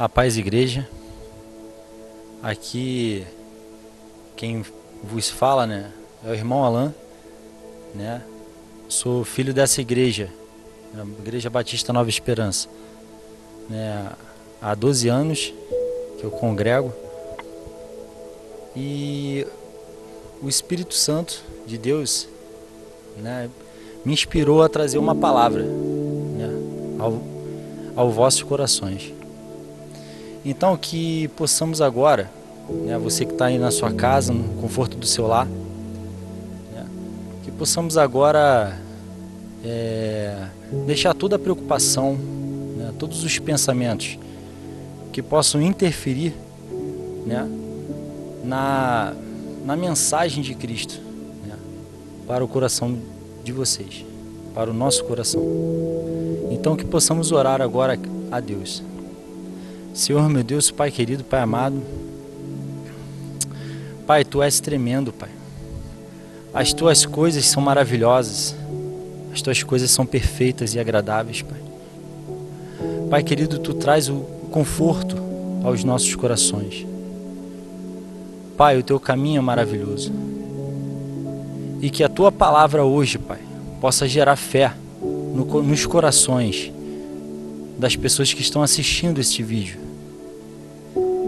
A paz, igreja. Aqui quem vos fala, né, é o irmão Alan, né? Sou filho dessa igreja, a Igreja Batista Nova Esperança, né? Há 12 anos que eu congrego e o Espírito Santo de Deus, né, me inspirou a trazer uma palavra, né, aos vossos corações. Então que possamos agora, né, você que está aí na sua casa, no conforto do seu lar, né, que possamos agora deixar toda a preocupação, né, todos os pensamentos que possam interferir, né, na mensagem de Cristo, né, para o coração de vocês, para o nosso coração. Então que possamos orar agora a Deus. Senhor, meu Deus, Pai querido, Pai amado, Pai, Tu és tremendo, Pai. As Tuas coisas são maravilhosas, as Tuas coisas são perfeitas e agradáveis, Pai. Pai querido, Tu traz o conforto aos nossos corações. Pai, o Teu caminho é maravilhoso. E que a Tua palavra hoje, Pai, possa gerar fé nos corações das pessoas que estão assistindo este vídeo.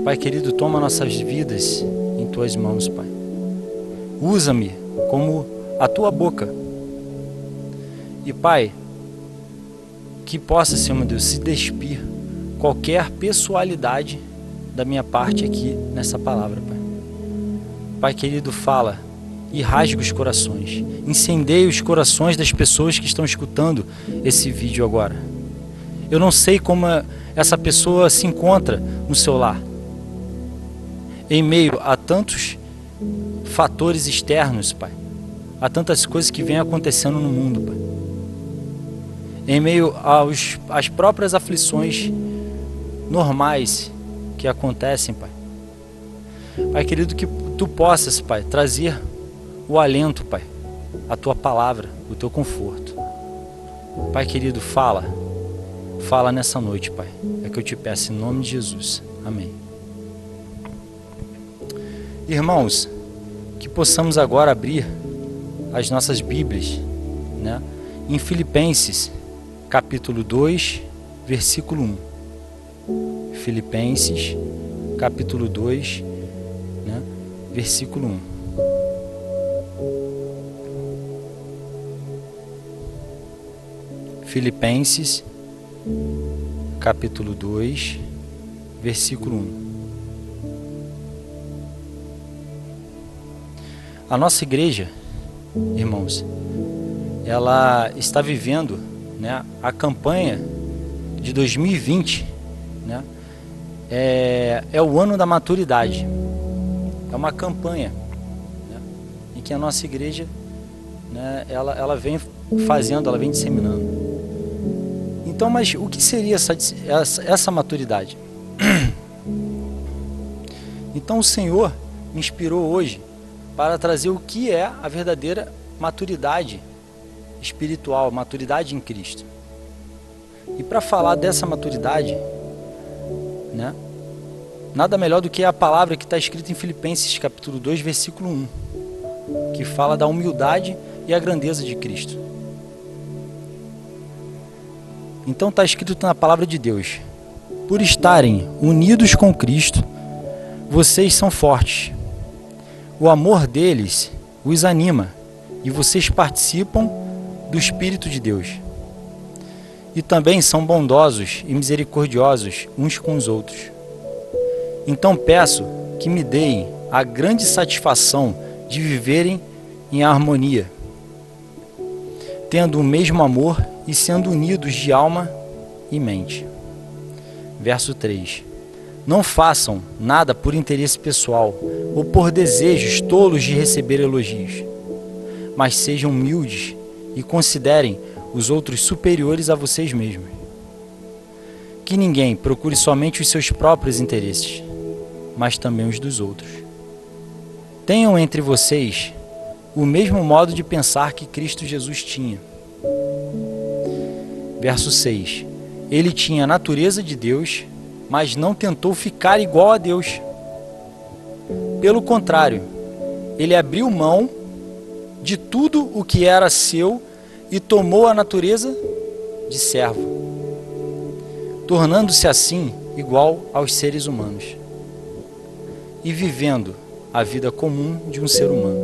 Pai querido, toma nossas vidas em Tuas mãos, Pai. Usa-me como a Tua boca. E Pai, que possa, Senhor meu Deus, se despir qualquer pessoalidade da minha parte aqui nessa palavra, Pai. Pai querido, fala e rasga os corações. Incendeia os corações das pessoas que estão escutando esse vídeo agora. Eu não sei como essa pessoa se encontra no seu lar, em meio a tantos fatores externos, Pai, a tantas coisas que vêm acontecendo no mundo, Pai, em meio às próprias aflições normais que acontecem, Pai. Pai querido, que Tu possas, Pai, trazer o alento, Pai, a Tua palavra, o Teu conforto. Pai querido, fala nessa noite, Pai, é que eu te peço em nome de Jesus, amém. Irmãos, que possamos agora abrir as nossas Bíblias, né, em Filipenses, capítulo 2, versículo 1. Filipenses, capítulo 2, né, versículo 1. Filipenses, capítulo 2, versículo 1. A nossa igreja, irmãos, ela está vivendo, né, a campanha de 2020, né, é o ano da maturidade. É uma campanha, né, em que a nossa igreja, né, ela vem fazendo, ela vem disseminando. Então, mas o que seria essa maturidade? Então o Senhor me inspirou hoje para trazer o que é a verdadeira maturidade espiritual, maturidade em Cristo. E para falar dessa maturidade, né, nada melhor do que a palavra que está escrita em Filipenses capítulo 2, versículo 1, que fala da humildade e a grandeza de Cristo. Então está escrito na palavra de Deus: por estarem unidos com Cristo, vocês são fortes. O amor deles os anima e vocês participam do Espírito de Deus. E também são bondosos e misericordiosos uns com os outros. Então peço que me deem a grande satisfação de viverem em harmonia, tendo o mesmo amor e sendo unidos de alma e mente. Verso 3. Não façam nada por interesse pessoal ou por desejos tolos de receber elogios, mas sejam humildes e considerem os outros superiores a vocês mesmos. Que ninguém procure somente os seus próprios interesses, mas também os dos outros. Tenham entre vocês o mesmo modo de pensar que Cristo Jesus tinha. Verso 6. Ele tinha a natureza de Deus, mas não tentou ficar igual a Deus. Pelo contrário, ele abriu mão de tudo o que era seu e tomou a natureza de servo, tornando-se assim igual aos seres humanos e vivendo a vida comum de um ser humano.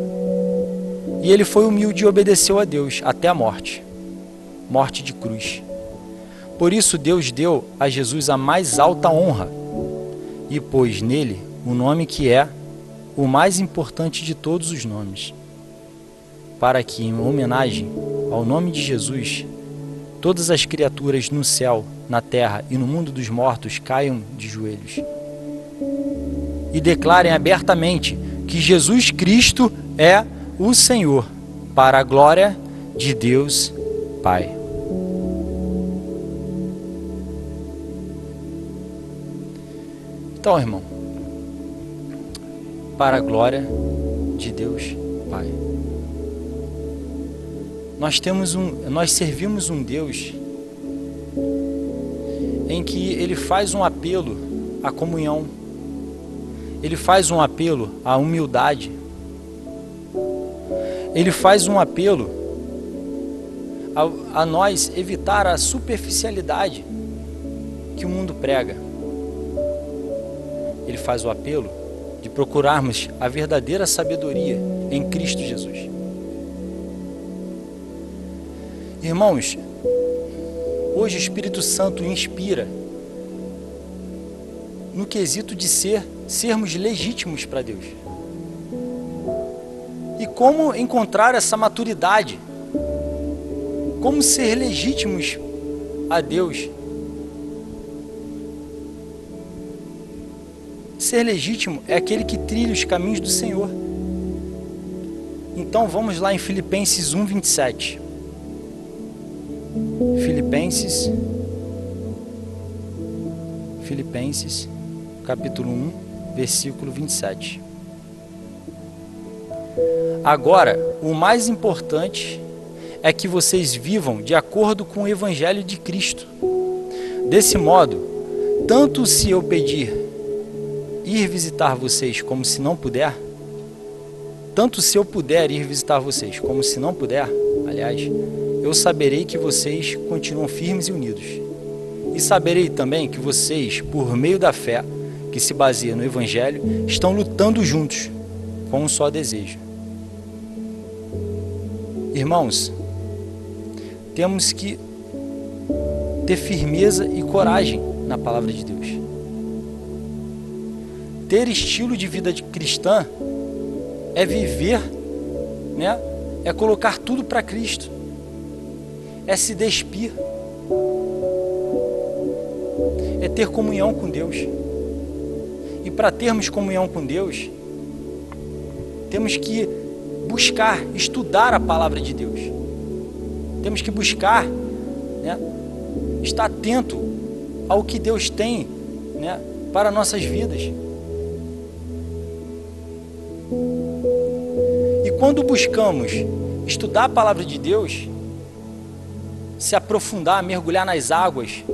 E ele foi humilde e obedeceu a Deus até a morte de cruz. Por isso Deus deu a Jesus a mais alta honra e pôs nele o nome que é o mais importante de todos os nomes, para que, em homenagem ao nome de Jesus, todas as criaturas no céu, na terra e no mundo dos mortos caiam de joelhos e declarem abertamente que Jesus Cristo é o Senhor, para a glória de Deus Pai. Então, irmão, para a glória de Deus Pai. Nós servimos um Deus em que Ele faz um apelo à comunhão, Ele faz um apelo à humildade, Ele faz um apelo a nós evitar a superficialidade que o mundo prega. Ele faz o apelo de procurarmos a verdadeira sabedoria em Cristo Jesus. Irmãos, hoje o Espírito Santo inspira no quesito de sermos legítimos para Deus. E como encontrar essa maturidade? Como ser legítimos a Deus? Ser legítimo é aquele que trilha os caminhos do Senhor. Então vamos lá em Filipenses 1:27. Filipenses, capítulo 1, versículo 27. Agora, o mais importante é que vocês vivam de acordo com o Evangelho de Cristo. Desse modo, tanto se eu pedir ir visitar vocês como se não puder, tanto se eu puder ir visitar vocês como se não puder, aliás, eu saberei que vocês continuam firmes e unidos. E saberei também que vocês, por meio da fé, que se baseia no Evangelho, estão lutando juntos, com um só desejo. Irmãos, temos que ter firmeza e coragem na palavra de Deus. Ter estilo de vida cristã é viver, né? É colocar tudo para Cristo, é se despir, é ter comunhão com Deus. E para termos comunhão com Deus, temos que buscar, estudar a palavra de Deus. Temos que buscar, né, estar atento ao que Deus tem, né, para nossas vidas. E quando buscamos estudar a palavra de Deus, se aprofundar, mergulhar nas águas,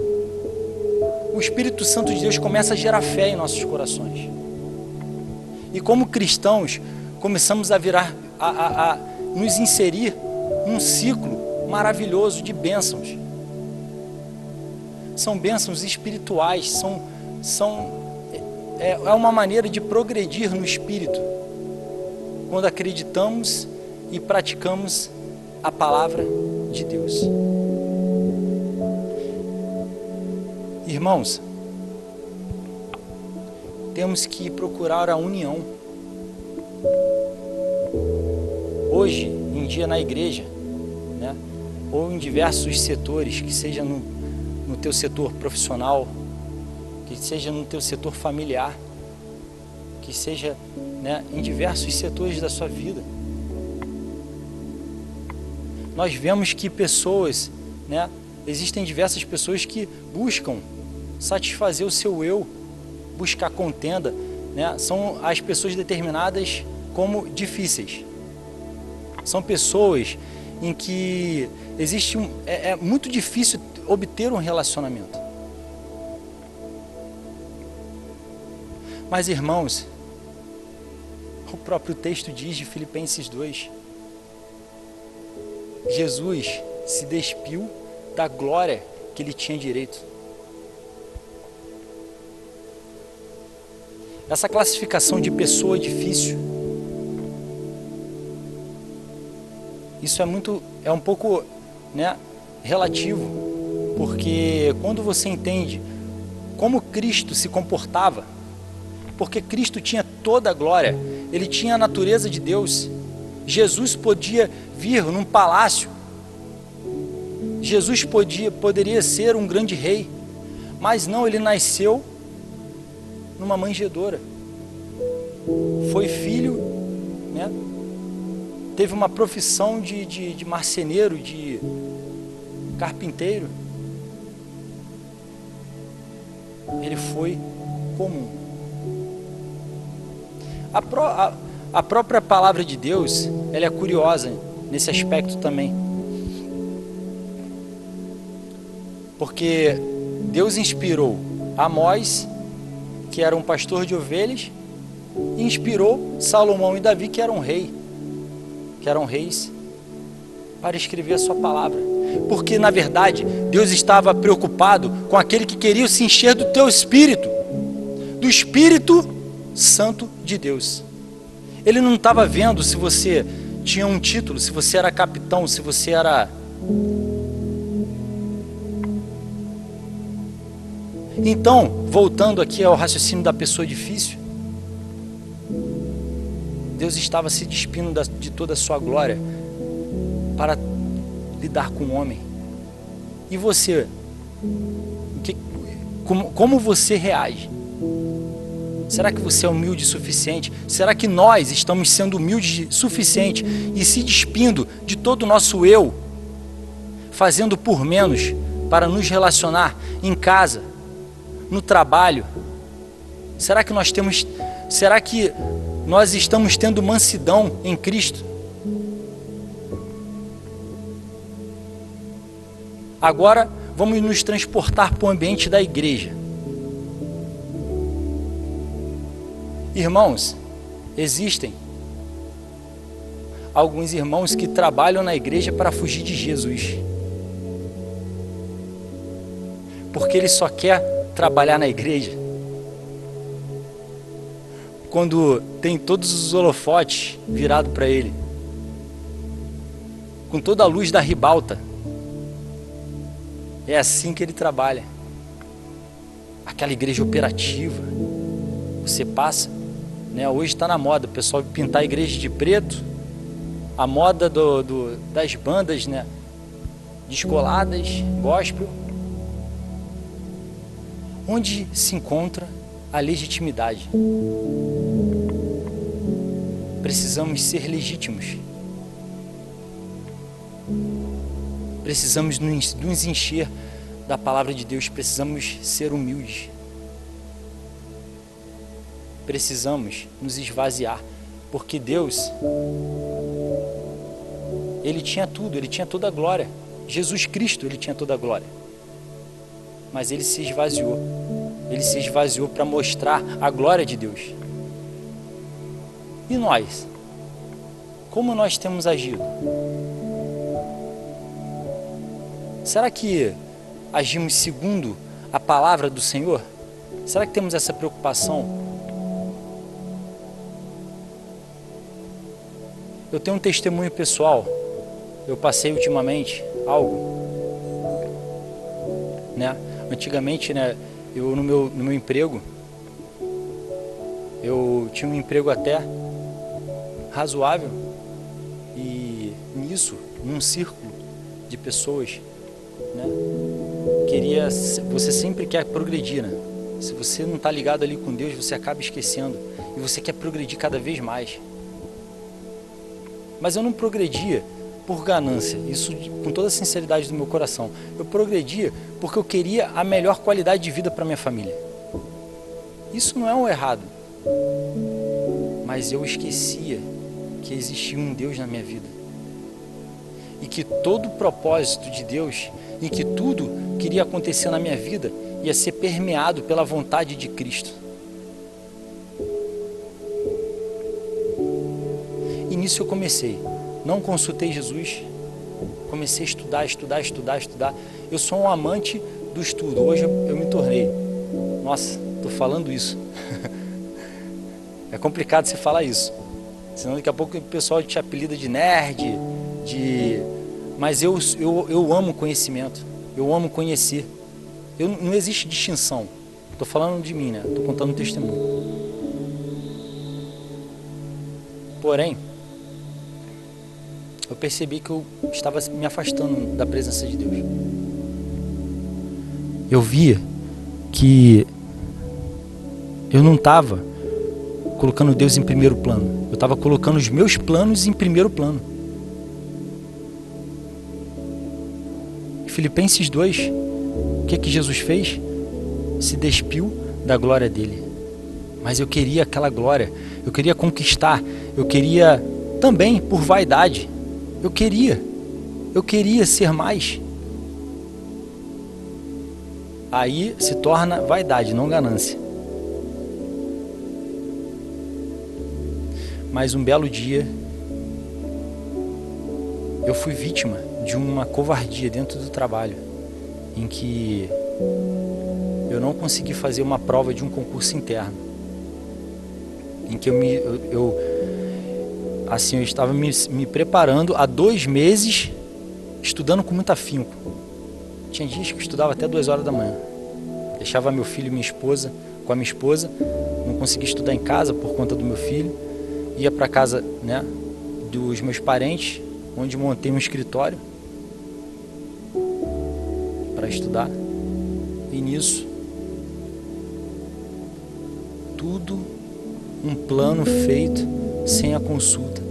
o Espírito Santo de Deus começa a gerar fé em nossos corações. E como cristãos, começamos a nos inserir num ciclo maravilhoso de bênçãos. São bênçãos espirituais, é uma maneira de progredir no Espírito, quando acreditamos e praticamos a palavra de Deus. Irmãos, temos que procurar a união. Hoje em dia na igreja, né, ou em diversos setores, que seja no teu setor profissional, que seja no teu setor familiar, que seja, né, em diversos setores da sua vida, nós vemos que pessoas, né, existem diversas pessoas que buscam satisfazer o seu eu, buscar contenda, né? São as pessoas determinadas como difíceis. São pessoas em que é muito difícil obter um relacionamento. Mas, irmãos, o próprio texto diz de Filipenses 2, Jesus se despiu da glória que ele tinha direito. Essa classificação de pessoa difícil, isso é um pouco, né, relativo, porque quando você entende como Cristo se comportava, porque Cristo tinha toda a glória, ele tinha a natureza de Deus. Jesus podia vir num palácio, Jesus poderia ser um grande rei, mas não, ele nasceu numa manjedoura, foi filho, né? Teve uma profissão de marceneiro, de carpinteiro, ele foi comum. A própria palavra de Deus, ela é curiosa nesse aspecto também, porque Deus inspirou Amós, que era um pastor de ovelhas, e inspirou Salomão e Davi, que eram reis, para escrever a sua palavra, porque na verdade Deus estava preocupado com aquele que queria se encher do teu espírito, do Espírito Santo de Deus. Ele não estava vendo se você tinha um título, se você era capitão, se você era... Então, voltando aqui ao raciocínio da pessoa difícil, Deus estava se despindo de toda a sua glória para lidar com o homem. E você? Como você reage? Será que você é humilde o suficiente? Será que nós estamos sendo humildes o suficiente e se despindo de todo o nosso eu, fazendo por menos para nos relacionar em casa, no trabalho? Será que nós estamos tendo mansidão em Cristo? Agora vamos nos transportar para o ambiente da igreja. Irmãos, existem alguns irmãos que trabalham na igreja para fugir de Jesus, porque ele só quer trabalhar na igreja quando tem todos os holofotes virados para ele, com toda a luz da ribalta. É assim que ele trabalha. Aquela igreja operativa. Você passa, né? Hoje está na moda o pessoal pintar a igreja de preto, a moda das bandas, né, descoladas, gospel. Onde se encontra a legitimidade? Precisamos ser legítimos. Precisamos nos encher da palavra de Deus. Precisamos ser humildes. Precisamos nos esvaziar, porque Deus, ele tinha tudo, ele tinha toda a glória. Jesus Cristo, ele tinha toda a glória, mas ele se esvaziou. Ele se esvaziou para mostrar a glória de Deus. E nós? Como nós temos agido? Será que agimos segundo a palavra do Senhor? Será que temos essa preocupação? Eu tenho um testemunho pessoal. Eu passei ultimamente algo, né? Antigamente, né, eu no meu emprego, eu tinha um emprego até razoável, e nisso, num círculo de pessoas, né, você sempre quer progredir, né? Se você não está ligado ali com Deus, você acaba esquecendo, e você quer progredir cada vez mais. Mas eu não progredia por ganância, isso com toda a sinceridade do meu coração. Eu progredia porque eu queria a melhor qualidade de vida para minha família. Isso não é um errado, mas eu esquecia que existia um Deus na minha vida, e que todo o propósito de Deus, e que tudo que iria acontecer na minha vida ia ser permeado pela vontade de Cristo. nisso eu comecei. Não consultei Jesus, comecei a estudar. Eu sou um amante do estudo, hoje eu me tornei. Nossa, tô falando isso. É complicado você falar isso, senão daqui a pouco o pessoal te apelida de nerd, mas eu amo conhecimento, eu amo conhecer. Não existe distinção. Tô falando de mim, né? Tô contando um testemunho. Porém, eu percebi que eu estava me afastando da presença de Deus. Eu via que eu não estava colocando Deus em primeiro plano. Eu estava colocando os meus planos em primeiro plano. Filipenses 2, o que Jesus fez? Se despiu da glória dele. Mas eu queria aquela glória. Eu queria conquistar. Eu queria também por vaidade. Eu queria ser mais. Aí se torna vaidade, não ganância. Mas um belo dia, eu fui vítima de uma covardia dentro do trabalho, em que eu não consegui fazer uma prova de um concurso interno, em que eu estava me preparando há 2 meses, estudando com muito afinco. Tinha dias que eu estudava até 2 horas da manhã. Deixava meu filho e minha esposa com a minha esposa, não conseguia estudar em casa por conta do meu filho. Ia para casa, né, dos meus parentes, onde montei um escritório para estudar. E nisso, tudo um plano feito sem a consulta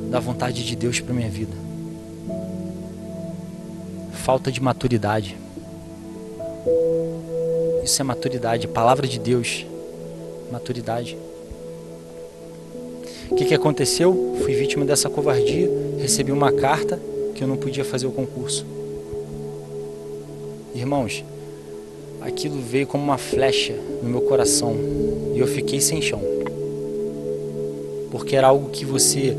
da vontade de Deus para minha vida. Falta de maturidade. Isso é maturidade, palavra de Deus. Maturidade. O que aconteceu? Fui vítima dessa covardia, recebi uma carta que eu não podia fazer o concurso. Irmãos, aquilo veio como uma flecha no meu coração e eu fiquei sem chão. Porque era algo que você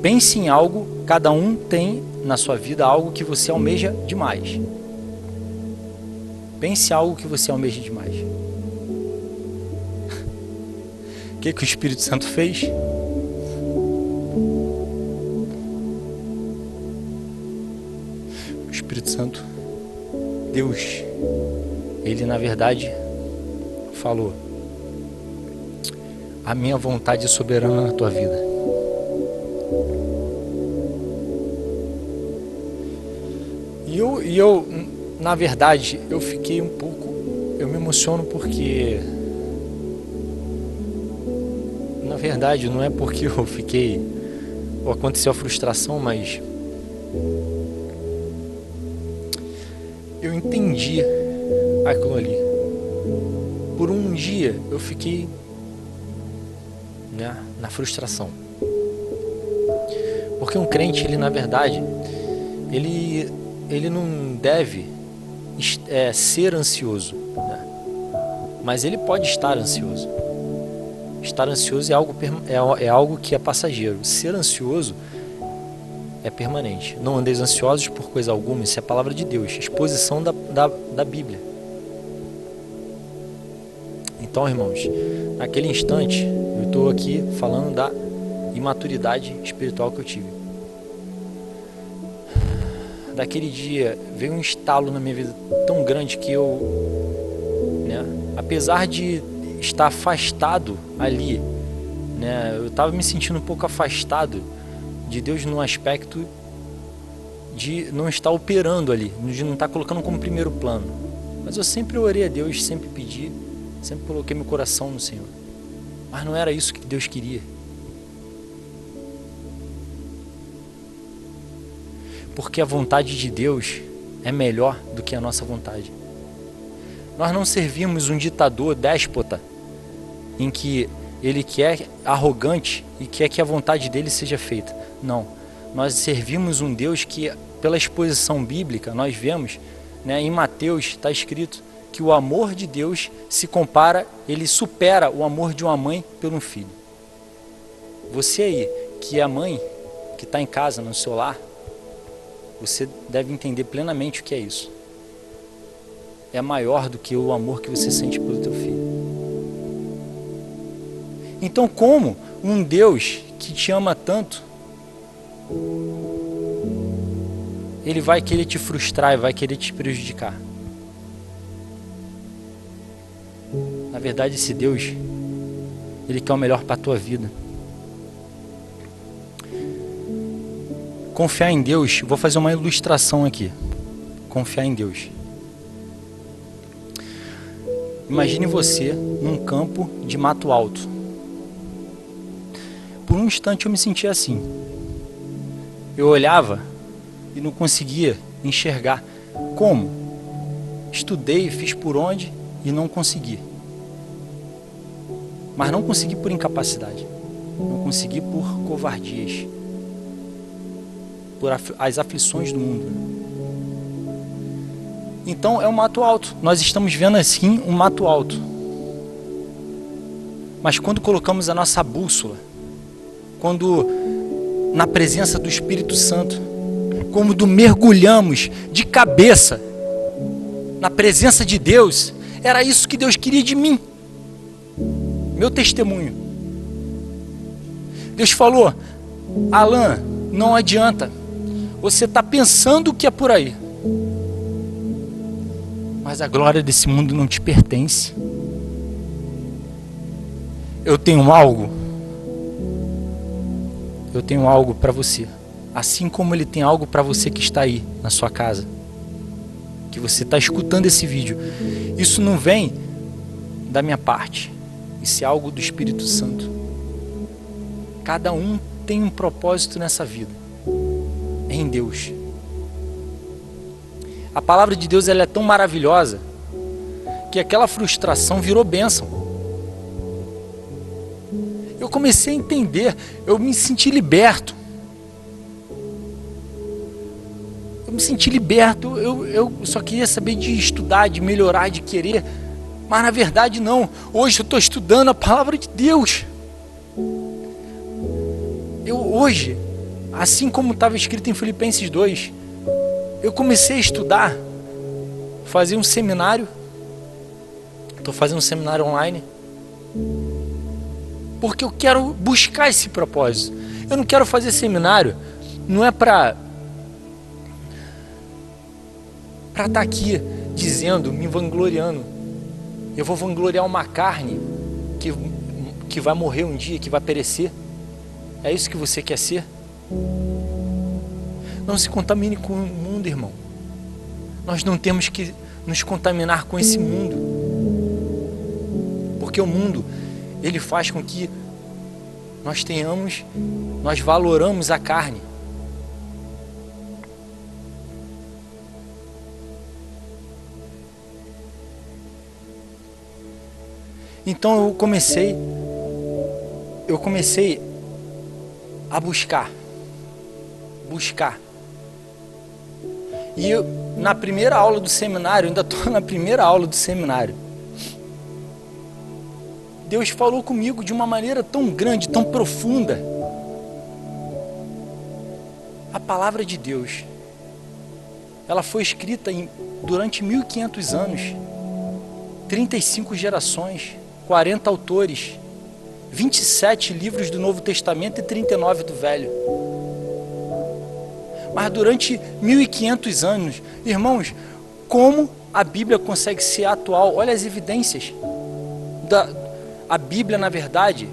pense em algo, cada um tem na sua vida algo que você almeja demais. Pense em algo que você almeja demais. O que o Espírito Santo fez? O Espírito Santo, Deus, ele na verdade falou: a minha vontade é soberana na tua vida. E eu, na verdade, eu fiquei um pouco, eu me emociono porque, na verdade, não é porque eu fiquei, ou aconteceu a frustração, mas eu entendi aquilo ali. Por um dia eu fiquei, né, na frustração. Porque um crente, ele na verdade, ele não deve ser ansioso, né? Mas ele pode estar ansioso. Estar ansioso é algo que é passageiro. Ser ansioso é permanente. Não andeis ansiosos por coisa alguma. Isso é a palavra de Deus, exposição da Bíblia. Então, irmãos, naquele instante eu estou aqui falando da imaturidade espiritual que eu tive. Daquele dia veio um estalo na minha vida tão grande que eu, né, apesar de estar afastado ali, né, eu estava me sentindo um pouco afastado de Deus no aspecto de não estar operando ali, de não estar colocando como primeiro plano. Mas eu sempre orei a Deus, sempre pedi, sempre coloquei meu coração no Senhor. Mas não era isso que Deus queria. Porque a vontade de Deus é melhor do que a nossa vontade. Nós não servimos um ditador déspota em que ele quer arrogante e quer que a vontade dele seja feita. Não. Nós servimos um Deus que, pela exposição bíblica, nós vemos, né, em Mateus está escrito que o amor de Deus se compara, ele supera o amor de uma mãe pelo filho. Você aí, que é a mãe, que está em casa, no seu lar, você deve entender plenamente o que é isso. É maior do que o amor que você sente pelo teu filho. Então, como um Deus que te ama tanto, Ele vai querer te frustrar e vai querer te prejudicar? Na verdade, esse Deus, Ele quer o melhor para a tua vida. Confiar em Deus, vou fazer uma ilustração aqui. Confiar em Deus. Imagine você num campo de mato alto. Por um instante eu me sentia assim. Eu olhava e não conseguia enxergar. Como? Estudei, fiz por onde e não consegui. Mas não consegui por incapacidade. Não consegui por covardias. Por as aflições do mundo. Então é um mato alto. Nós estamos vendo assim um mato alto. Mas quando colocamos a nossa bússola, quando na presença do Espírito Santo, quando mergulhamos de cabeça na presença de Deus, era isso que Deus queria de mim. Meu testemunho. Deus falou: Alan, não adianta. Você está pensando que é por aí. Mas a glória desse mundo não te pertence. Eu tenho algo para você. Assim como Ele tem algo para você que está aí na sua casa, que você está escutando esse vídeo. Isso não vem da minha parte. Isso é algo do Espírito Santo. Cada um tem um propósito nessa vida. É em Deus. A palavra de Deus, ela é tão maravilhosa que aquela frustração virou bênção. Eu comecei a entender, eu me senti liberto. Eu me senti liberto, eu só queria saber de estudar, de melhorar, de querer. Mas na verdade não. Hoje eu estou estudando a palavra de Deus. Hoje, assim como estava escrito em Filipenses 2, eu comecei a estudar, fazer um seminário. Estou fazendo um seminário online. Porque eu quero buscar esse propósito. Eu não quero fazer seminário, não é para estar aqui dizendo, me vangloriando. Eu vou vangloriar uma carne que vai morrer um dia, que vai perecer. É isso que você quer ser? Não se contamine com o mundo, irmão. Nós não temos que nos contaminar com esse mundo. Porque o mundo, ele faz com que nós valoramos a carne. Então eu comecei a buscar. E na primeira aula do seminário, ainda estou na primeira aula do seminário, Deus falou comigo de uma maneira tão grande, tão profunda. A palavra de Deus, ela foi escrita durante 1500 anos, 35 gerações, 40 autores, 27 livros do Novo Testamento e 39 do Velho. Mas durante 1500 anos, irmãos, como a Bíblia consegue ser atual? Olha as evidências. A Bíblia, na verdade,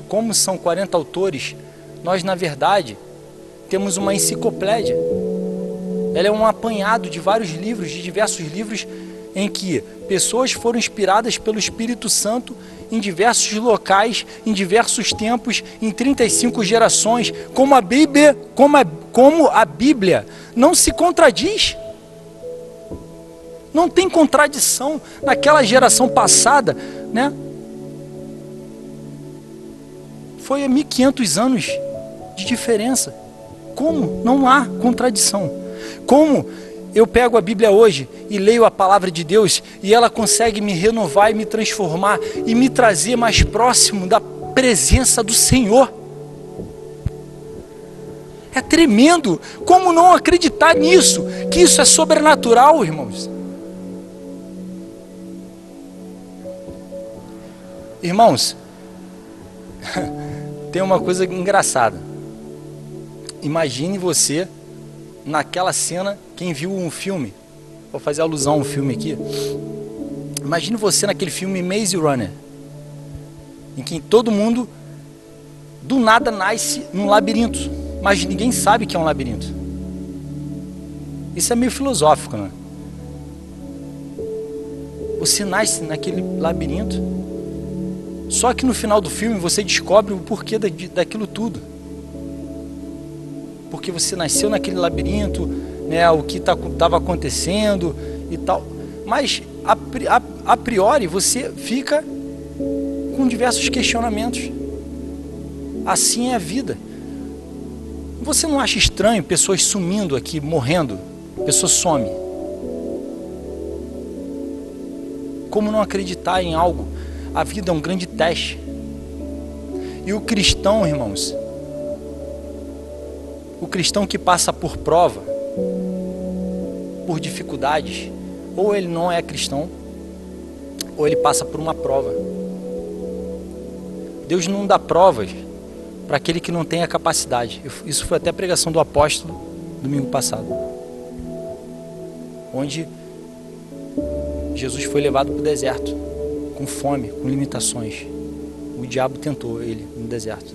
como são 40 autores, nós, na verdade, temos uma enciclopédia. Ela é um apanhado de vários livros, de diversos livros, em que pessoas foram inspiradas pelo Espírito Santo em diversos locais, em diversos tempos, em 35 gerações. Como a Bíblia não se contradiz. Não tem contradição naquela geração passada, né? Foi há 1500 anos de diferença. Como? Não há contradição. Como eu pego a Bíblia hoje e leio a palavra de Deus e ela consegue me renovar e me transformar e me trazer mais próximo da presença do Senhor. É tremendo. Como não acreditar nisso? Que isso é sobrenatural, irmãos. Irmãos, tem uma coisa engraçada. Imagine você naquela cena, quem viu um filme, vou fazer alusão a um filme aqui. Imagine você naquele filme Maze Runner, em que todo mundo do nada nasce num labirinto, mas ninguém sabe que é um labirinto. Isso é meio filosófico, né? Você nasce naquele labirinto, só que no final do filme você descobre o porquê daquilo tudo. Porque você nasceu naquele labirinto, né, o que estava acontecendo e tal. Mas, a priori, você fica com diversos questionamentos. Assim é a vida. Você não acha estranho pessoas sumindo aqui, morrendo? A pessoa some. Como não acreditar em algo? A vida é um grande teste. E o cristão, irmãos, o cristão que passa por prova, por dificuldades, ou ele não é cristão, ou ele passa por uma prova. Deus não dá provas para aquele que não tem a capacidade. Isso foi até a pregação do apóstolo domingo passado, onde Jesus foi levado para o deserto com fome, com limitações. O diabo tentou ele no deserto,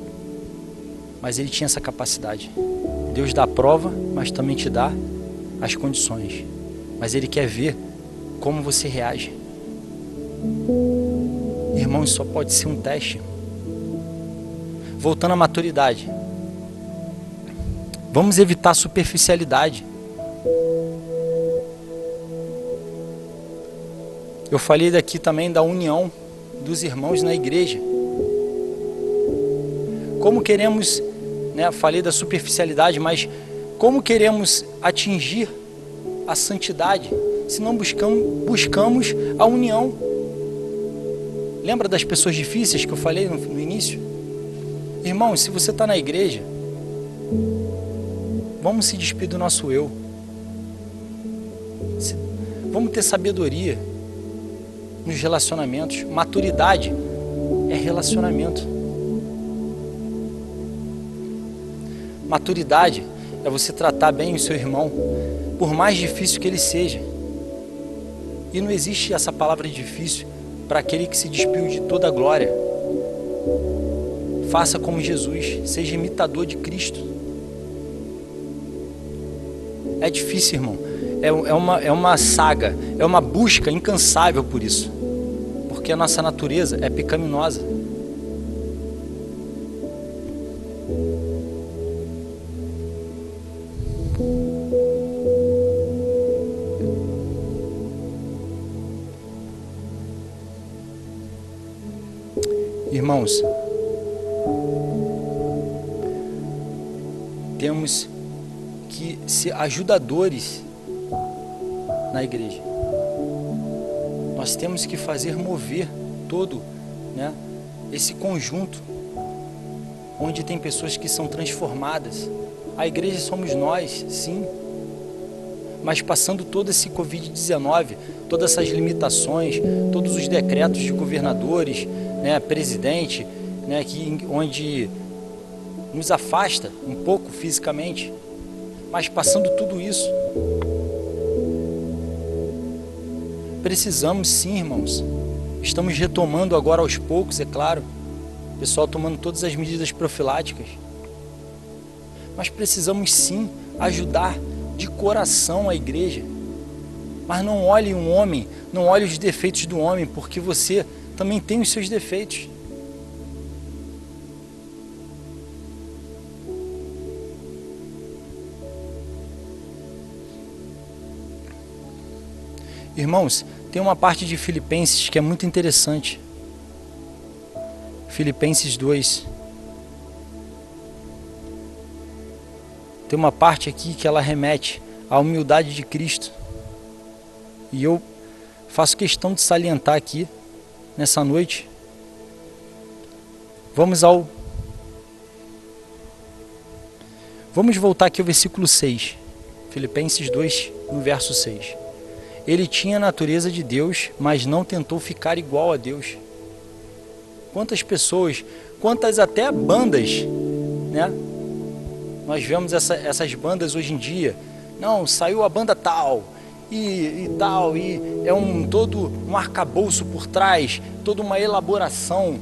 mas ele tinha essa capacidade. Deus dá a prova, mas também te dá as condições, mas ele quer ver como você reage. Irmão, isso só pode ser um teste. Voltando à maturidade, vamos evitar a superficialidade. Eu falei daqui também da união dos irmãos na igreja. Como queremos, né, falei da superficialidade, mas como queremos atingir a santidade se não buscamos a união? Lembra das pessoas difíceis que eu falei no início? Irmão, se você está na igreja, vamos se despir do nosso eu. Vamos ter sabedoria nos relacionamentos. Maturidade é relacionamento. Maturidade é você tratar bem o seu irmão, por mais difícil que ele seja. E não existe essa palavra difícil para aquele que se despiu de toda a glória. Faça como Jesus, seja imitador de Cristo. É difícil, irmão. É uma saga, é uma busca incansável por isso. Porque a nossa natureza é pecaminosa. Irmãos, temos que ser ajudadores na igreja. Nós temos que fazer mover todo, né, esse conjunto onde tem pessoas que são transformadas. A igreja somos nós, sim, mas passando todo esse Covid-19, todas essas limitações, todos os decretos de governadores, né, presidente, né, onde nos afasta um pouco fisicamente, mas passando tudo isso, precisamos sim, irmãos. Estamos retomando agora aos poucos, é claro, o pessoal tomando todas as medidas profiláticas, mas precisamos sim ajudar de coração a igreja. Mas não olhe um homem, não olhe os defeitos do homem, porque você também tem os seus defeitos. Irmãos, tem uma parte de Filipenses que é muito interessante. Filipenses 2. Tem uma parte aqui que ela remete à humildade de Cristo. E eu faço questão de salientar aqui, nessa noite. Vamos Vamos voltar aqui ao versículo 6. Filipenses 2, no verso 6. Ele tinha a natureza de Deus, mas não tentou ficar igual a Deus. Quantas pessoas, quantas até bandas, né? Nós vemos essas bandas hoje em dia. Não, saiu a banda tal, e tal, e é todo um arcabouço por trás, toda uma elaboração.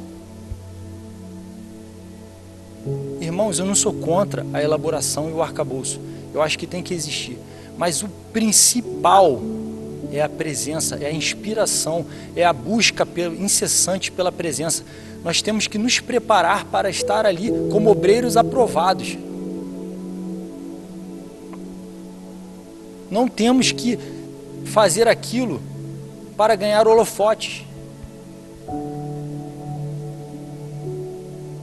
Irmãos, eu não sou contra a elaboração e o arcabouço. Eu acho que tem que existir. Mas o principal é a presença, é a inspiração, é a busca incessante pela presença. Nós temos que nos preparar para estar ali como obreiros aprovados. Não temos que fazer aquilo para ganhar holofotes.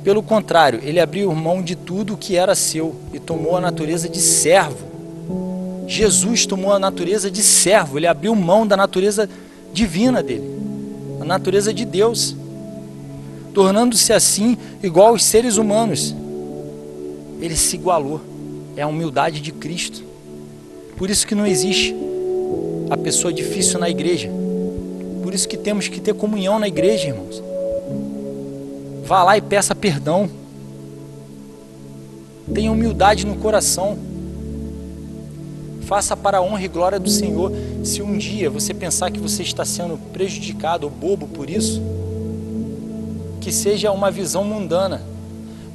Pelo contrário, ele abriu mão de tudo o que era seu e tomou a natureza de servo. Jesus tomou a natureza de servo, ele abriu mão da natureza divina dele, a natureza de Deus, tornando-se assim igual aos seres humanos. Ele se igualou, é a humildade de Cristo. Por isso que não existe a pessoa difícil na igreja, por isso que temos que ter comunhão na igreja, irmãos. Vá lá e peça perdão. Tenha humildade no coração. Faça para a honra e glória do Senhor. Se um dia você pensar que você está sendo prejudicado ou bobo por isso, que seja uma visão mundana.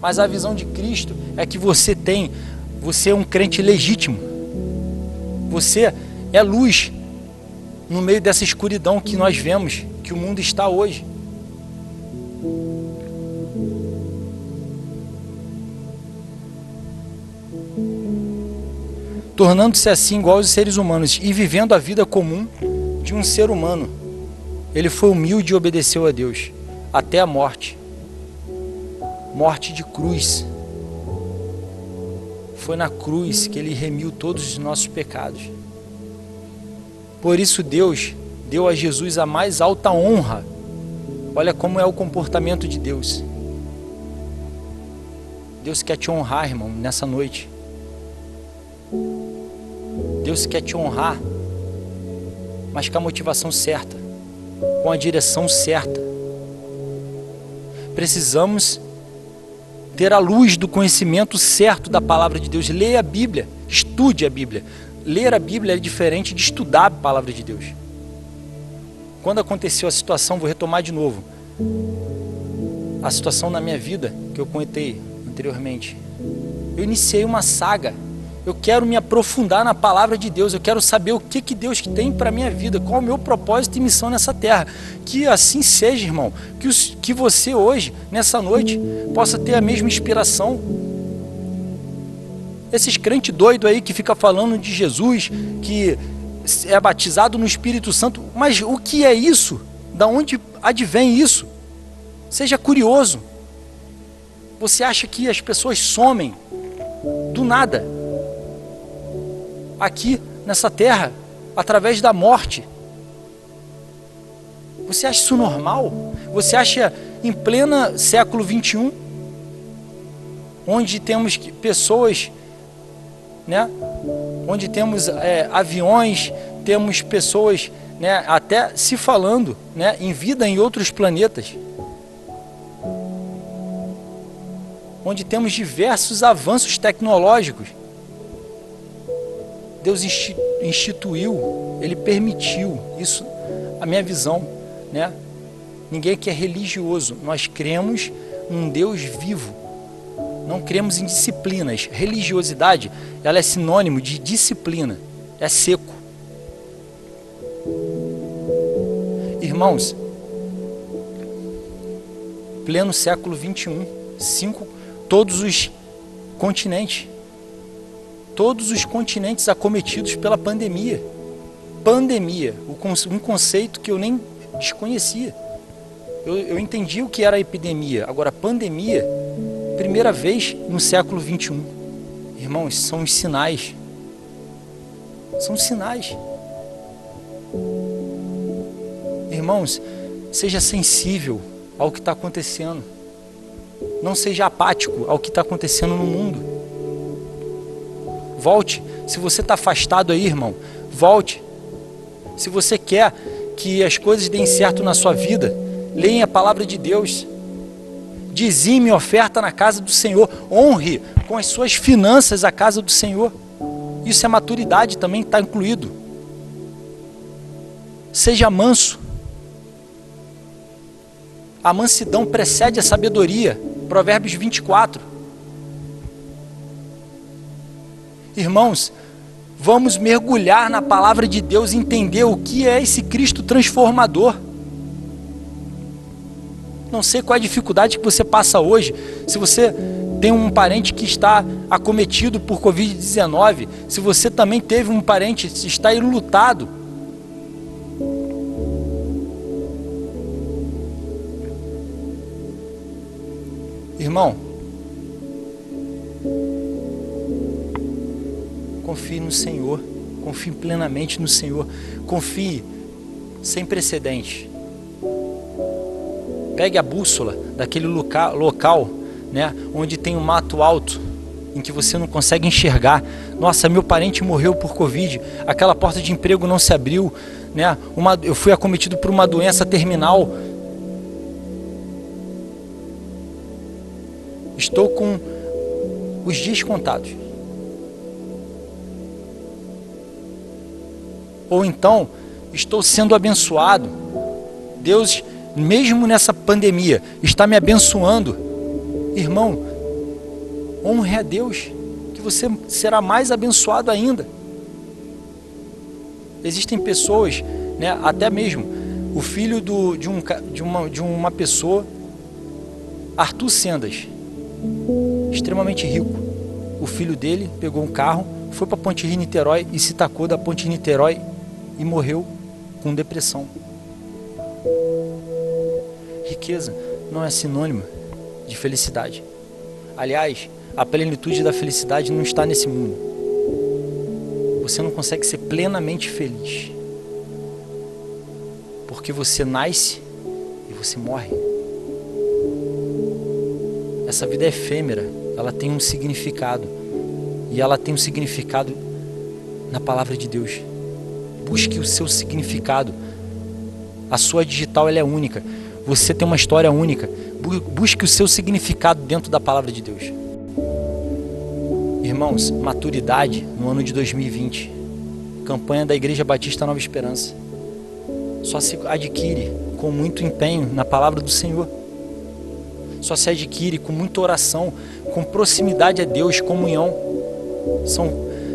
Mas a visão de Cristo é que você é um crente legítimo. Você é luz no meio dessa escuridão que nós vemos, que o mundo está hoje. Tornando-se assim igual aos seres humanos e vivendo a vida comum de um ser humano. Ele foi humilde e obedeceu a Deus, até a morte. Morte de cruz. Foi na cruz que ele remiu todos os nossos pecados. Por isso Deus deu a Jesus a mais alta honra. Olha como é o comportamento de Deus. Deus quer te honrar, irmão, nessa noite. Deus quer te honrar, mas com a motivação certa, com a direção certa. Precisamos ter a luz do conhecimento certo da palavra de Deus. Leia a Bíblia, estude a Bíblia. Ler a Bíblia é diferente de estudar a palavra de Deus. Quando aconteceu a situação, vou retomar de novo, a situação na minha vida, que eu contei anteriormente, eu iniciei uma saga. Eu quero me aprofundar na palavra de Deus, eu quero saber o que Deus tem para a minha vida, qual é o meu propósito e missão nessa terra. Que assim seja, irmão, que você hoje, nessa noite, possa ter a mesma inspiração. Esses crentes doidos aí que ficam falando de Jesus, que é batizado no Espírito Santo, mas o que é isso? Da onde advém isso? Seja curioso. Você acha que as pessoas somem do nada aqui nessa terra, através da morte? Você acha isso normal? Você acha em pleno século 21, onde temos pessoas, né? Onde temos aviões, temos pessoas, né, até se falando, né, em vida em outros planetas, onde temos diversos avanços tecnológicos. Deus instituiu, Ele permitiu isso, a minha visão, né? Ninguém aqui é religioso, nós cremos num Deus vivo, não cremos em disciplinas. Religiosidade, ela é sinônimo de disciplina, é seco. Irmãos, pleno século 21, todos os continentes acometidos pela pandemia. Pandemia, um conceito que eu nem desconhecia. Eu entendi o que era epidemia. Agora, pandemia, primeira vez no século 21. Irmãos, são os sinais. São sinais. Irmãos, seja sensível ao que está acontecendo. Não seja apático ao que está acontecendo no mundo. Volte. Se você está afastado aí, irmão, volte. Se você quer que as coisas deem certo na sua vida, leia a palavra de Deus. Dizime, oferta na casa do Senhor. Honre com as suas finanças a casa do Senhor. Isso é maturidade, também está incluído. Seja manso. A mansidão precede a sabedoria. Provérbios 24. Irmãos, vamos mergulhar na palavra de Deus e entender o que é esse Cristo transformador. Não sei qual é a dificuldade que você passa hoje. Se você tem um parente que está acometido por Covid-19, se você também teve um parente que está enlutado, irmão, confie no Senhor, confie plenamente no Senhor, confie sem precedentes. Pegue a bússola daquele local, né, onde tem um mato alto, em que você não consegue enxergar. Nossa, meu parente morreu por Covid, aquela porta de emprego não se abriu, né? Eu fui acometido por uma doença terminal. Estou com os dias contados. Ou então, estou sendo abençoado. Deus, mesmo nessa pandemia, está me abençoando. Irmão, honre a Deus, que você será mais abençoado ainda. Existem pessoas, né, até mesmo o filho de uma pessoa, Arthur Sendas, extremamente rico. O filho dele pegou um carro, foi para Ponte Rio-Niterói e se tacou da Ponte Niterói e morreu com depressão. Riqueza não é sinônimo de felicidade. Aliás, a plenitude da felicidade não está nesse mundo. Você não consegue ser plenamente feliz, porque você nasce e você morre. Essa vida é efêmera, ela tem um significado, e ela tem um significado na palavra de Deus. Busque o seu significado. A sua digital, ela é única. Você tem uma história única. Busque o seu significado dentro da palavra de Deus. Irmãos, maturidade no ano de 2020. Campanha da Igreja Batista Nova Esperança. Só se adquire com muito empenho na palavra do Senhor. Só se adquire com muita oração, com proximidade a Deus, comunhão.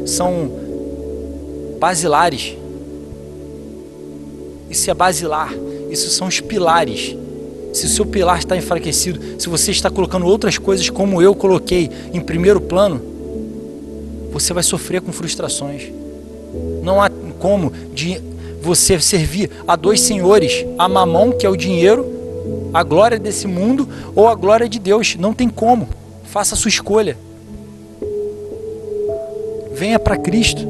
São basilares. Isso é basilar. Isso são os pilares. Se o seu pilar está enfraquecido, se você está colocando outras coisas como eu coloquei em primeiro plano, você vai sofrer com frustrações. Não há como de você servir a dois senhores, a Mamon, que é o dinheiro, a glória desse mundo, ou a glória de Deus. Não tem como. Faça a sua escolha. Venha para Cristo.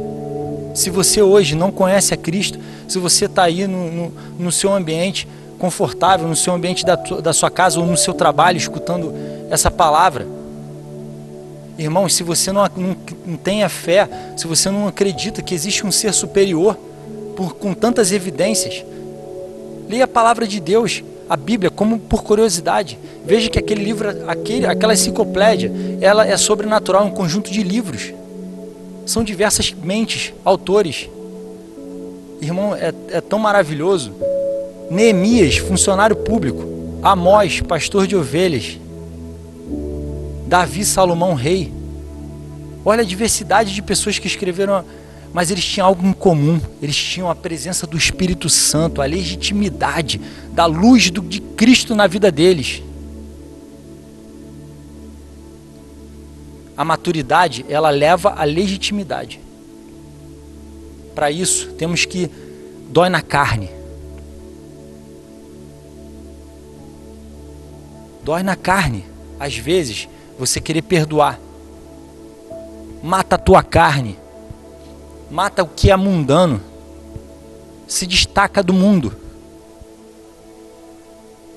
Se você hoje não conhece a Cristo, se você está aí no seu ambiente confortável, no seu ambiente da sua casa ou no seu trabalho, escutando essa palavra, irmãos, se você não tem a fé, se você não acredita que existe um ser superior, com tantas evidências, leia a palavra de Deus, a Bíblia, como por curiosidade. Veja que aquele livro, aquela enciclopédia, ela é sobrenatural, um conjunto de livros. São diversas mentes, autores. Irmão, é tão maravilhoso. Neemias, funcionário público. Amós, pastor de ovelhas. Davi, Salomão, rei. Olha a diversidade de pessoas que escreveram, mas eles tinham algo em comum. Eles tinham a presença do Espírito Santo, a legitimidade da luz de Cristo na vida deles. A maturidade, ela leva à legitimidade. Para isso, temos que dói na carne. Dói na carne. Às vezes, você querer perdoar. Mata a tua carne. Mata o que é mundano. Se destaca do mundo.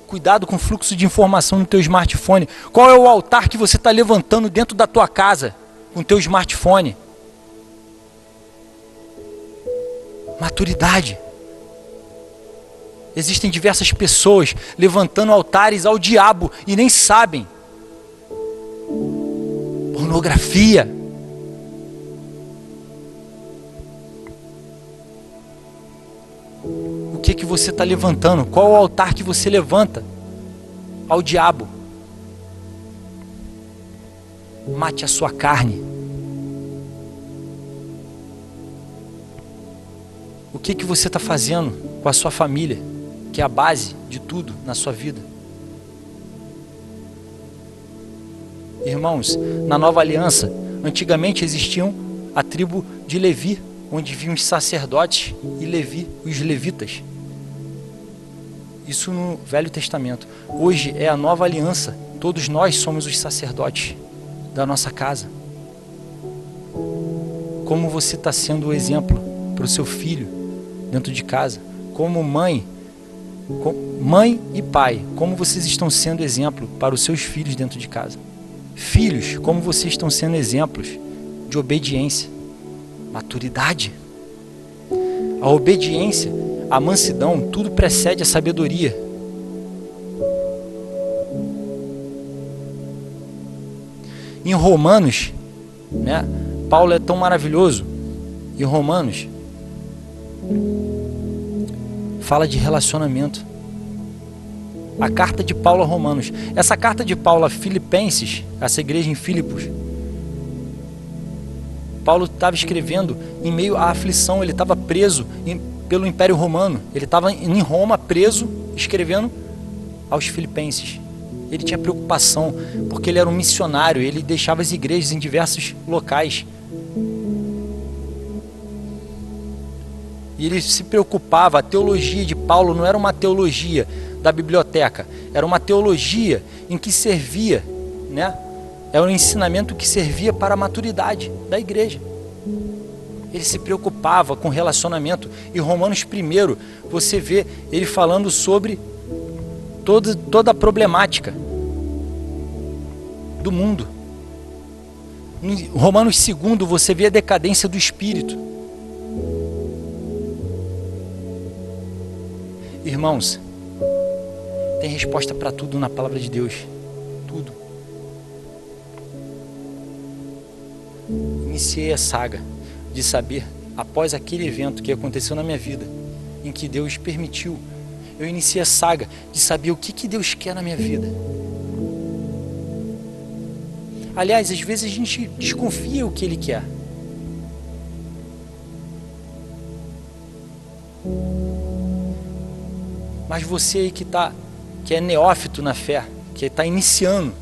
Cuidado com o fluxo de informação no teu smartphone. Qual é o altar que você está levantando dentro da tua casa com o teu smartphone? Maturidade. Existem diversas pessoas levantando altares ao diabo e nem sabem. Pornografia. O que você está levantando? Qual o altar que você levanta ao diabo? Mate a sua carne. O que você está fazendo com a sua família, que é a base de tudo na sua vida? Irmãos, na Nova Aliança, antigamente existiam a tribo de Levi, onde viviam os sacerdotes e Levi, os levitas. Isso no Velho Testamento. Hoje é a Nova Aliança. Todos nós somos os sacerdotes da nossa casa. Como você está sendo o exemplo para o seu filho dentro de casa? Como mãe e pai, como vocês estão sendo exemplo para os seus filhos dentro de casa? Filhos, como vocês estão sendo exemplos de obediência, maturidade? A obediência, a mansidão, tudo precede a sabedoria. Em Romanos, né, Paulo é tão maravilhoso. Em Romanos, fala de relacionamento. A carta de Paulo a Romanos. Essa carta de Paulo a Filipenses, essa igreja em Filipos, Paulo estava escrevendo em meio à aflição. Ele estava preso pelo Império Romano. Ele estava em Roma, preso, escrevendo aos filipenses. Ele tinha preocupação, porque ele era um missionário. Ele deixava as igrejas em diversos locais. E ele se preocupava. A teologia de Paulo não era uma teologia da biblioteca. Era uma teologia em que servia, né? É um ensinamento que servia para a maturidade da igreja. Ele se preocupava com relacionamento. E Romanos 1, você vê ele falando sobre toda a problemática do mundo. Em Romanos 2, você vê a decadência do espírito. Irmãos, tem resposta para tudo na palavra de Deus. Tudo. Iniciei a saga de saber, após aquele evento que aconteceu na minha vida, em que Deus permitiu, eu iniciei a saga de saber o que Deus quer na minha vida. Aliás, às vezes a gente desconfia o que Ele quer. Mas você aí que é neófito na fé, que está iniciando,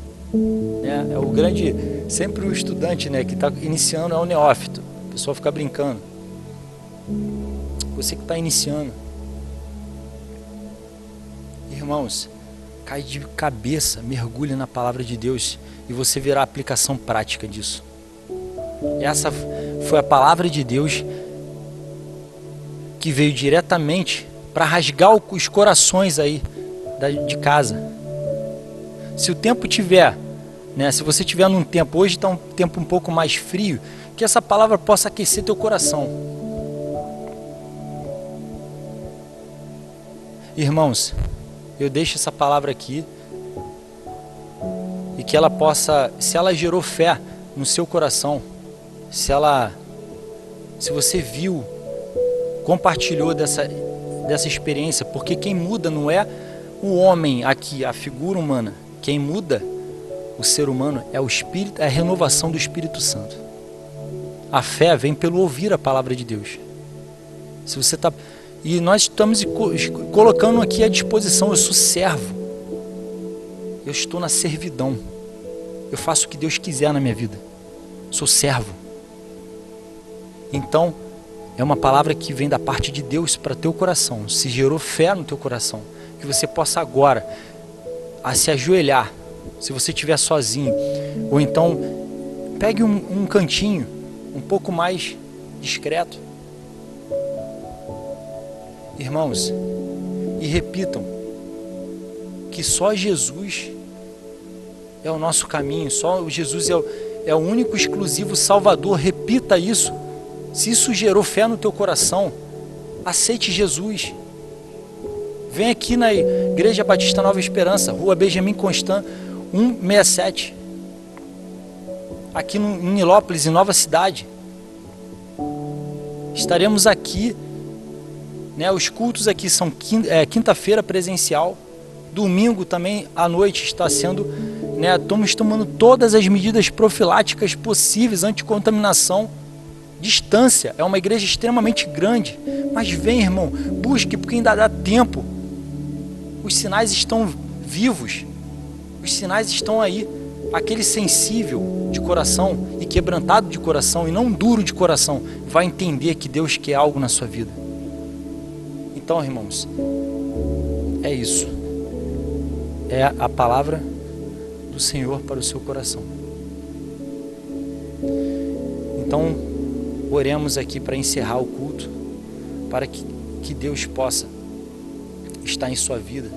né? É o grande, sempre o estudante, né, que está iniciando é o neófito. O pessoal fica brincando. Você que está iniciando, irmãos, cai de cabeça, mergulhe na palavra de Deus e você verá a aplicação prática disso. Essa foi a palavra de Deus que veio diretamente para rasgar os corações aí de casa. Se o tempo tiver, né, se você tiver num tempo, hoje está um tempo um pouco mais frio, que essa palavra possa aquecer teu coração. Irmãos, eu deixo essa palavra aqui e que ela possa, se ela gerou fé no seu coração, se você viu, compartilhou dessa experiência, porque quem muda não é o homem aqui, a figura humana. Quem muda o ser humano é o Espírito, é a renovação do Espírito Santo. A fé vem pelo ouvir a palavra de Deus. Se você tá, e nós estamos colocando aqui à disposição. Eu sou servo. Eu estou na servidão. Eu faço o que Deus quiser na minha vida. Sou servo. Então, é uma palavra que vem da parte de Deus para teu coração. Se gerou fé no teu coração, que você possa agora a se ajoelhar, se você estiver sozinho, ou então pegue um cantinho um pouco mais discreto, irmãos, e repitam que só Jesus é o nosso caminho, só Jesus é o único exclusivo Salvador. Repita isso. Se isso gerou fé no teu coração, aceite Jesus. Vem aqui na Igreja Batista Nova Esperança, Rua Benjamin Constant, 167. Aqui em Nilópolis, em Nova Cidade. Estaremos aqui, né? Os cultos aqui são quinta-feira presencial. Domingo também à noite está sendo, né? Estamos tomando todas as medidas profiláticas possíveis, anticontaminação. Distância, é uma igreja extremamente grande. Mas vem, irmão, busque, porque ainda dá tempo. Os sinais estão vivos. Os sinais estão aí. Aquele sensível de coração e quebrantado de coração e não duro de coração vai entender que Deus quer algo na sua vida. Então, irmãos, é isso. É a palavra do Senhor para o seu coração. Então, oremos aqui para encerrar o culto, para que Deus possa estar em sua vida.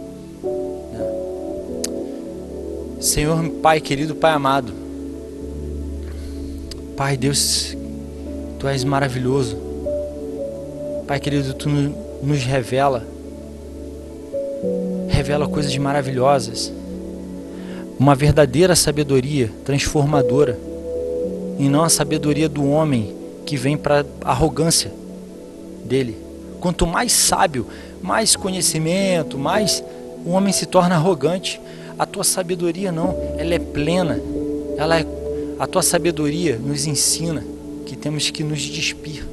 Senhor, Pai querido, Pai amado, Pai Deus, Tu és maravilhoso. Pai querido, Tu nos revela coisas maravilhosas, uma verdadeira sabedoria transformadora, e não a sabedoria do homem que vem para a arrogância dele. Quanto mais sábio, mais conhecimento, mais o homem se torna arrogante. A tua sabedoria não, ela é plena. A tua sabedoria nos ensina que temos que nos despir.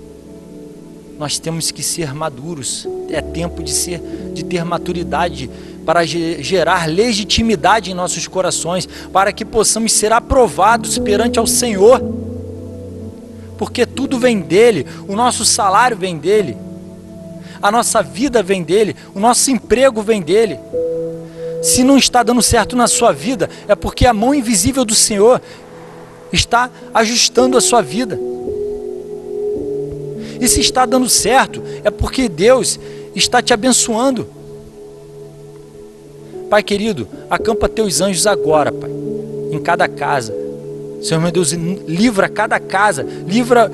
Nós temos que ser maduros. É tempo de ter maturidade para gerar legitimidade em nossos corações, para que possamos ser aprovados perante ao Senhor. Porque tudo vem dele, o nosso salário vem dele, a nossa vida vem dele, o nosso emprego vem dele. Se não está dando certo na sua vida, é porque a mão invisível do Senhor está ajustando a sua vida. E se está dando certo, é porque Deus está te abençoando. Pai querido, acampa teus anjos agora, Pai, em cada casa. Senhor meu Deus, livra cada casa, livra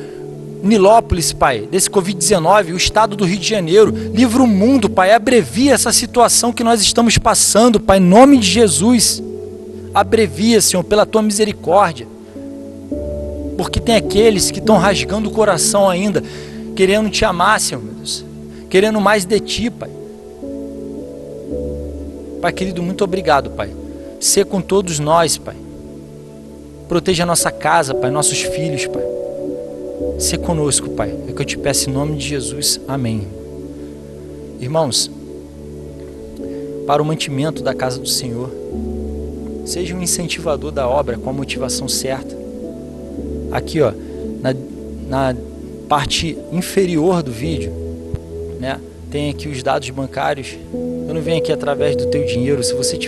Nilópolis, Pai, desse Covid-19, o estado do Rio de Janeiro, livra o mundo, Pai, abrevia essa situação que nós estamos passando, Pai, em nome de Jesus, abrevia, Senhor, pela Tua misericórdia, porque tem aqueles que estão rasgando o coração ainda, querendo Te amar, Senhor, meu Deus, querendo mais de Ti, Pai. Pai querido, muito obrigado, Pai, ser com todos nós, Pai, proteja a nossa casa, Pai, nossos filhos, Pai. Ser conosco, Pai. É o que eu te peço em nome de Jesus. Amém. Irmãos, para o mantimento da casa do Senhor, seja um incentivador da obra com a motivação certa. Aqui, ó, na parte inferior do vídeo, né, tem aqui os dados bancários. Eu não venho aqui através do teu dinheiro. Se você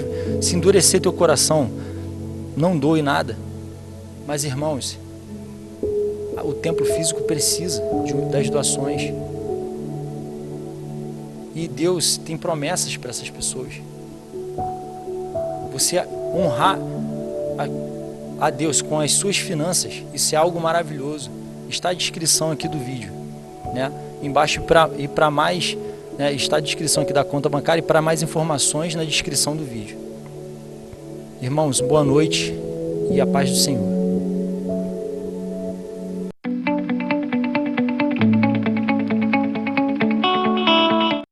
se endurecer teu coração, não doe nada. Mas, irmãos, o templo físico precisa das doações. E Deus tem promessas para essas pessoas. Você honrar a Deus com as suas finanças, isso é algo maravilhoso. Está a descrição aqui do vídeo, né? Embaixo para mais, né, está a descrição aqui da conta bancária, e para mais informações na descrição do vídeo. Irmãos, boa noite e a paz do Senhor.